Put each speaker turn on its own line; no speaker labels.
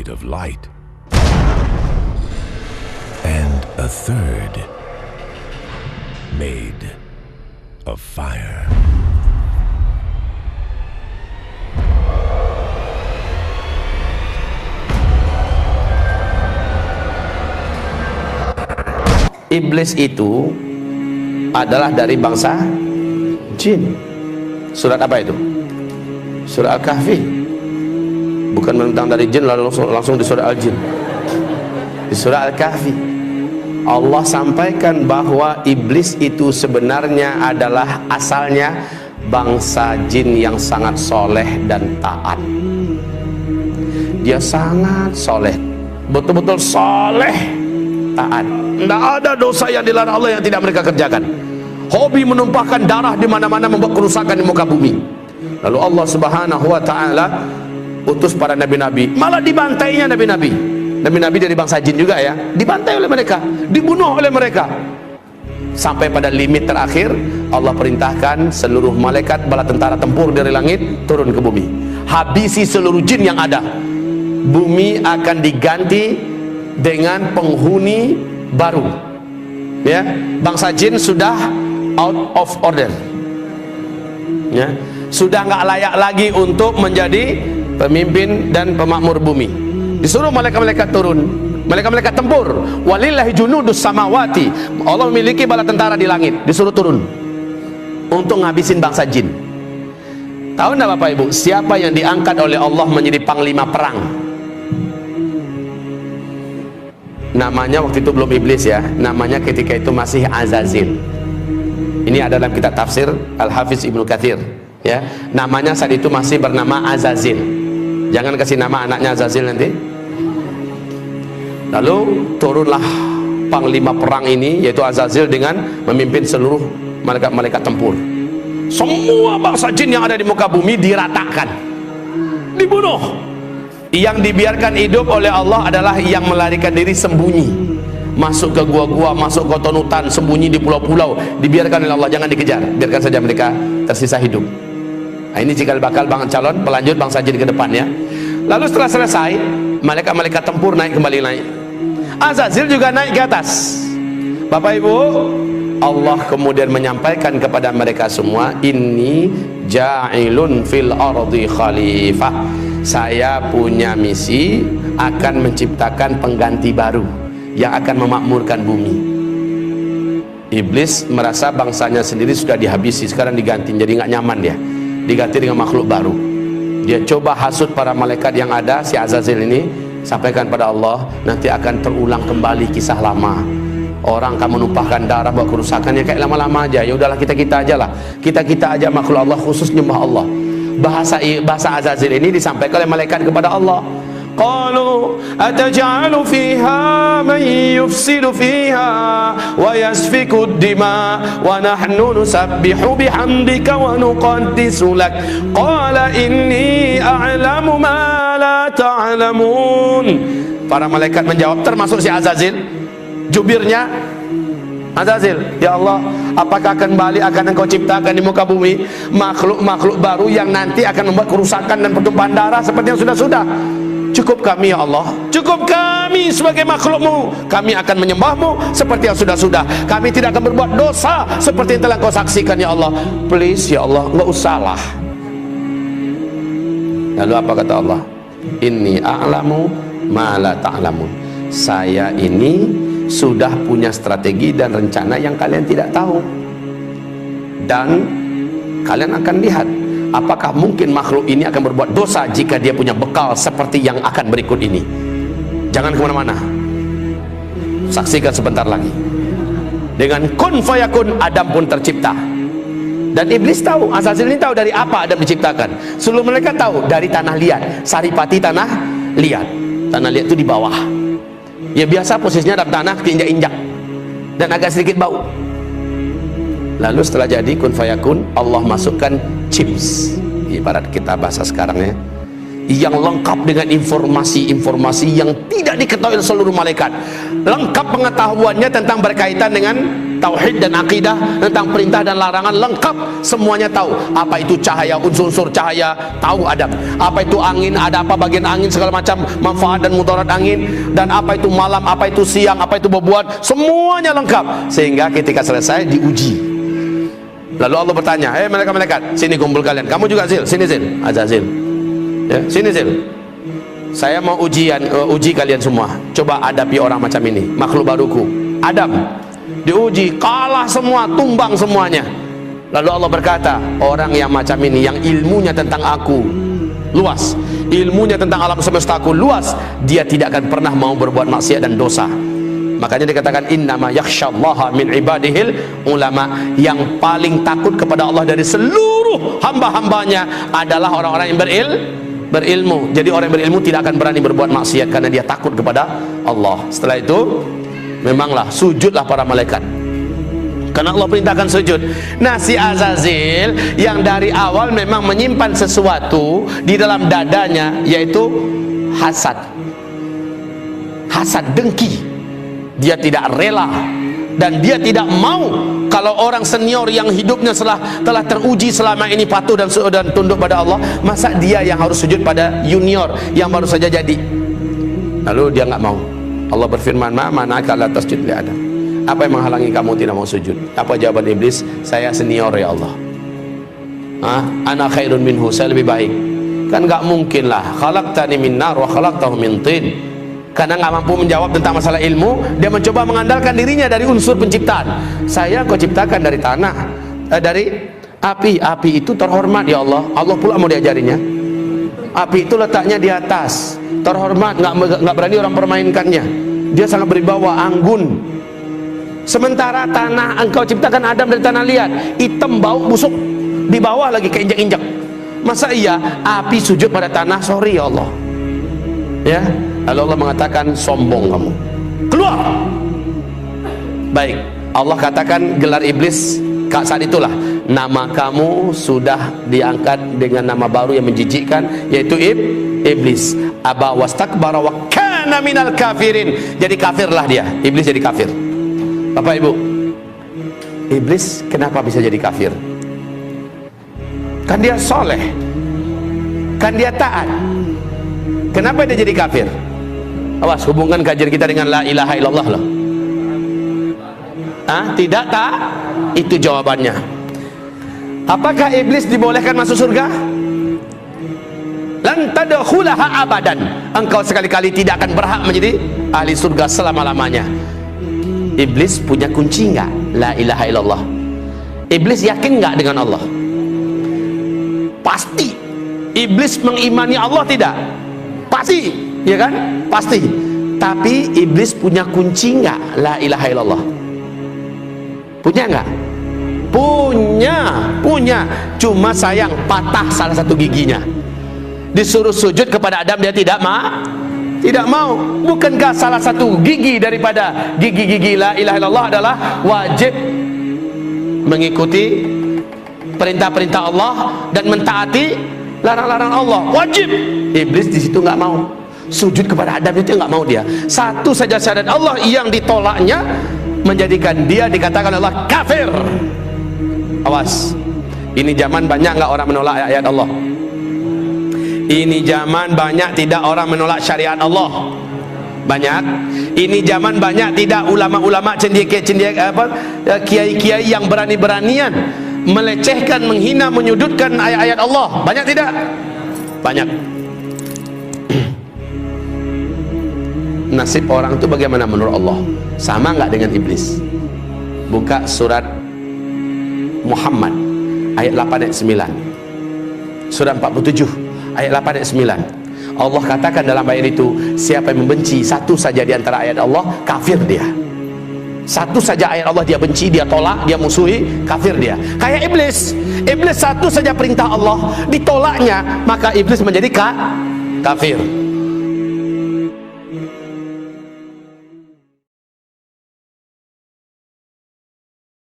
made of light, and a third made of fire.
Iblis itu adalah dari bangsa jin. Surat apa itu? Surat Al-Kahfi. Bukan mentang dari jin lalu langsung di surat Al-Jin. Di surat Al-Kahfi Allah sampaikan bahwa iblis itu sebenarnya adalah asalnya bangsa jin yang sangat soleh dan taat. Dia sangat soleh, betul-betul soleh, taat. Tidak ada dosa yang dilarang Allah yang tidak mereka kerjakan. Hobi menumpahkan darah di mana-mana, membuat kerusakan di muka bumi. Lalu Allah Subhanahu wa taala utus para nabi-nabi, malah dibantainya nabi-nabi. Nabi-nabi dari bangsa jin juga ya, dibantai oleh mereka, dibunuh oleh mereka. Sampai pada limit terakhir, Allah perintahkan seluruh malaikat bala tentara tempur dari langit turun ke bumi. Habisi seluruh jin yang ada. Bumi akan diganti dengan penghuni baru. Ya, bangsa jin sudah out of order. Ya, sudah nggak layak lagi untuk menjadi pemimpin dan pemakmur bumi. Disuruh malaikat-malaikat turun, malaikat-malaikat tempur. Walillahi junudus samawati. Allah memiliki bala tentara di langit, disuruh turun untuk ngabisin bangsa jin. Tahu enggak Bapak Ibu, siapa yang diangkat oleh Allah menjadi panglima perang? Namanya waktu itu belum iblis ya, namanya ketika itu masih Azazil. Ini adalah kitab tafsir Al-Hafiz Ibnu Katsir ya. Namanya saat itu masih bernama Azazil. Jangan kasih nama anaknya Azazil nanti. Lalu turunlah panglima perang ini, yaitu Azazil, dengan memimpin seluruh malaikat-malaikat tempur. Semua bangsa jin yang ada di muka bumi diratakan, dibunuh. Yang dibiarkan hidup oleh Allah adalah yang melarikan diri sembunyi, masuk ke gua-gua, masuk ke hutan, sembunyi di pulau-pulau, dibiarkan oleh Allah, jangan dikejar, biarkan saja mereka tersisa hidup. Nah, ini cikal bakal calon pelanjut bangsa jin ke depan ya. Lalu setelah selesai, malaikat-malaikat tempur kembali naik. Azazil juga naik ke atas. Bapak Ibu, Allah kemudian menyampaikan kepada mereka semua, inni ja'ilun fil ardi khalifah. Saya punya misi akan menciptakan pengganti baru yang akan memakmurkan bumi. Iblis merasa bangsanya sendiri sudah dihabisi, sekarang diganti, jadi nggak nyaman dia, diganti dengan makhluk baru. Dia coba hasut para malaikat yang ada, si Azazil ini, sampaikan pada Allah, nanti akan terulang kembali kisah lama. Orang akan menumpahkan darah, buat kerusakan, ya kayak lama-lama aja. Ya udahlah, kita aja lah, kita aja makhluk Allah, khusus nyembah Allah. Bahasa Azazil ini disampaikan oleh malaikat kepada Allah. Qalu ataj'alu fiha man yufsidu fiha wa yasfiku ad-dima wa nahnu nusabbihu bihamdika wa nuqaddisu lak. Qala inni a'lamu ma la ta'lamun. Para malaikat menjawab, termasuk si Azazil, jubirnya Azazil, ya Allah, apakah kembali akan engkau ciptakan di muka bumi makhluk-makhluk baru yang nanti akan membuat kerusakan dan pertumpahan darah seperti yang sudah-sudah? Cukup kami ya Allah, cukup kami sebagai makhlukmu, kami akan menyembahmu seperti yang sudah-sudah, kami tidak akan berbuat dosa seperti yang telah kau saksikan ya Allah. Please ya Allah, enggak usahlah. Lalu apa kata Allah? Inni a'lamu ma la ta'lamun. Saya ini sudah punya strategi dan rencana yang kalian tidak tahu, dan kalian akan lihat apakah mungkin makhluk ini akan berbuat dosa jika dia punya bekal seperti yang akan berikut ini. Jangan kemana-mana, saksikan sebentar lagi. Dengan kun fayakun, Adam pun tercipta. Dan iblis tahu, Azazil ini tahu dari apa Adam diciptakan. Seluruh mereka tahu dari tanah liat, saripati tanah liat. Tanah liat itu di bawah ya, biasa posisinya dalam tanah, keinjak-injak dan agak sedikit bau. Lalu setelah jadi kun fayakun, Allah masukkan chips, ibarat kita bahasa sekarang ya, yang lengkap dengan informasi-informasi yang tidak diketahui oleh seluruh malaikat, lengkap pengetahuannya tentang berkaitan dengan tauhid dan akidah, tentang perintah dan larangan, lengkap semuanya tahu. Apa itu cahaya, unsur-unsur cahaya, tahu Adam. Apa itu angin, ada apa bagian angin, segala macam manfaat dan mudarat angin, dan apa itu malam, apa itu siang, apa itu bebuat, semuanya lengkap. Sehingga ketika selesai diuji. Lalu Allah bertanya, malaikat-malaikat, sini kumpul kalian. Kamu juga Zil, sini Zil, Azazil. Ya, sini Zil. Saya mau uji kalian semua. Coba hadapi orang macam ini, makhluk baruku. Adam diuji, kalah semua, tumbang semuanya. Lalu Allah berkata, orang yang macam ini, yang ilmunya tentang aku luas, ilmunya tentang alam semesta aku luas, dia tidak akan pernah mau berbuat maksiat dan dosa. Makanya dikatakan innama yakhsyallaha min ibadihil ulama. Yang paling takut kepada Allah dari seluruh hamba-hambanya adalah orang-orang yang berilmu. Jadi orang yang berilmu tidak akan berani berbuat maksiat karena dia takut kepada Allah. Setelah itu memanglah sujudlah para malaikat, karena Allah perintahkan sujud. Nah, si Azazil yang dari awal memang menyimpan sesuatu di dalam dadanya, yaitu hasad, dengki. Dia tidak rela dan dia tidak mau kalau orang senior yang hidupnya telah teruji selama ini patuh dan tunduk pada Allah, masa dia yang harus sujud pada junior yang baru saja jadi. Lalu dia nggak mau. Allah berfirman, ma mana'aka la tasjud li Adam. Apa yang menghalangi kamu tidak mau sujud? Apa jawaban iblis? Saya senior ya Allah. Ana khairun minhu, saya lebih baik. Kan nggak mungkin lah, khalaqtani min nar wa khalaqtahu min tin. Karena nggak mampu menjawab tentang masalah ilmu, dia mencoba mengandalkan dirinya dari unsur penciptaan. Saya kau ciptakan dari tanah, dari api. Api itu terhormat ya Allah. Allah pula mau diajarinya. Api itu letaknya di atas, terhormat, nggak berani orang permainkannya. Dia sangat berwibawa, anggun. Sementara tanah, engkau ciptakan Adam dari tanah liat, hitam, bau, busuk, di bawah lagi keinjak-injak. Masa iya api sujud pada tanah? Sorry ya Allah. Ya, lalu Allah mengatakan, sombong kamu, keluar. Baik, Allah katakan gelar iblis saat itulah, nama kamu sudah diangkat dengan nama baru yang menjijikkan, yaitu iblis. Aba wastakbara wa kana minal kafirin. Jadi kafirlah dia, iblis jadi kafir. Bapak Ibu, iblis kenapa bisa jadi kafir? Kan dia soleh, kan dia taat. Kenapa dia jadi kafir? Awas, hubungkan kajian kita dengan la ilaha illallah loh. Tidak tak? Itu jawabannya. Apakah iblis dibolehkan masuk surga? Lan tadkhulaha abadan. Engkau sekali-kali tidak akan berhak menjadi ahli surga selama-lamanya. Iblis punya kunci enggak? La ilaha illallah. Iblis yakin enggak dengan Allah? Pasti. Iblis mengimani Allah tidak? Pasti, ya kan? Pasti. Tapi iblis punya kunci enggak? La ilaha illallah. Punya enggak? Punya. Cuma sayang patah salah satu giginya. Disuruh sujud kepada Adam, dia tidak mau. Bukankah salah satu gigi daripada gigi-gigi la ilaha illallah adalah wajib mengikuti perintah-perintah Allah dan mentaati larang-larang Allah? Wajib. Iblis di situ nggak mau. Sujud kepada Adam itu nggak mau dia. Satu saja syarat Allah yang ditolaknya menjadikan dia dikatakan Allah kafir. Awas, ini zaman banyak nggak orang menolak ayat Allah. Ini zaman banyak tidak orang menolak syariat Allah. Banyak. Ini zaman banyak tidak ulama-ulama kiai-kiai yang berani-beranian melecehkan, menghina, menyudutkan ayat-ayat Allah. Banyak tidak? Banyak. Nasib orang itu bagaimana menurut Allah? Sama nggak dengan iblis? Buka surat Muhammad ayat 8 ayat 9. Surat 47 ayat 8 ayat 9. Allah katakan dalam ayat itu, siapa yang membenci satu saja di antara ayat Allah, kafir dia. Satu saja ayat Allah dia benci, dia tolak, dia musuhi, kafir dia. Kayak iblis. Iblis satu saja perintah Allah ditolaknya, maka iblis menjadi kafir.